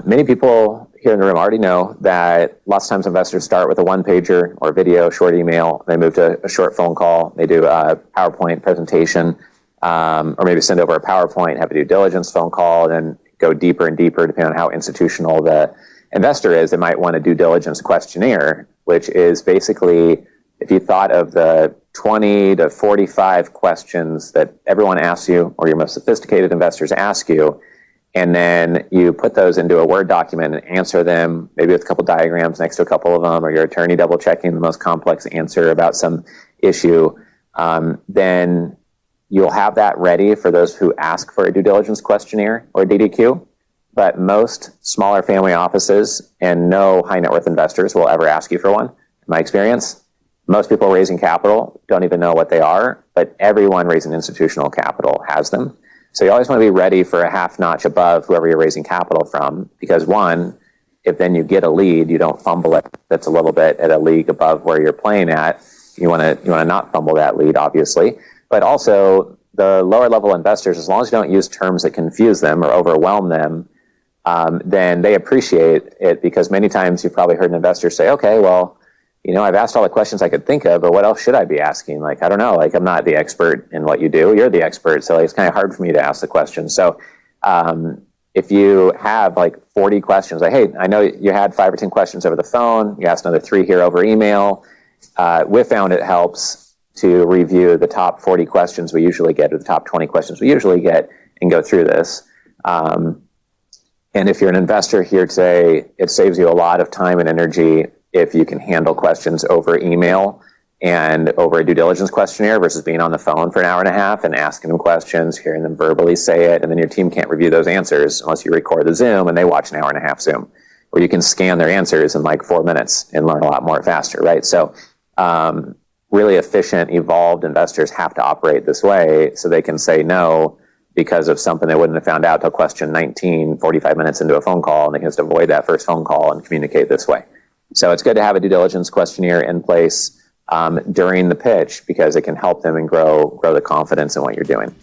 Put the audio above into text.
Many people here in the room already know that lots of times investors start with a one-pager or video, short email. They move to a short phone call. They do a PowerPoint presentation, or maybe send over a PowerPoint, have a due diligence phone call, and then go deeper and deeper depending on how institutional the investor is. They might want a due diligence questionnaire, which is basically, if you thought of the 20 to 45 questions that everyone asks you, or your most sophisticated investors ask you, and then you put those into a Word document and answer them, maybe with a couple diagrams next to a couple of them, or your attorney double checking the most complex answer about some issue, then you'll have that ready for those who ask for a due diligence questionnaire or DDQ. But most smaller family offices and no high net worth investors will ever ask you for one, in my experience. Most people raising capital don't even know what they are, but everyone raising institutional capital has them. So you always want to be ready for a half notch above whoever you're raising capital from, because one, if then you get a lead, you don't fumble it. That's a little bit at a league above where you're playing at. You want to not fumble that lead, obviously. But also the lower level investors, as long as you don't use terms that confuse them or overwhelm them, then they appreciate it, because many times you've probably heard an investor say, okay, well, I've asked all the questions I could think of, but what else should I be asking? Like, I don't know, like, I'm not the expert in what you do. You're the expert. So it's kind of hard for me to ask the question. So if you have like 40 questions, like, hey, I know you had 5 or 10 questions over the phone. You asked another 3 here over email. We found it helps to review the top 40 questions we usually get, or the top 20 questions we usually get, and go through this. And if you're an investor here today, it saves you a lot of time and energy if you can handle questions over email and over a due diligence questionnaire versus being on the phone for an hour and a half and asking them questions, hearing them verbally say it, and then your team can't review those answers unless you record the Zoom and they watch an hour and a half Zoom, where you can scan their answers in like 4 minutes and learn a lot more faster, right? So really efficient, evolved investors have to operate this way so they can say no because of something they wouldn't have found out till question 19, 45 minutes into a phone call, and they can just avoid that first phone call and communicate this way. So it's good to have a due diligence questionnaire in place during the pitch, because it can help them and grow the confidence in what you're doing.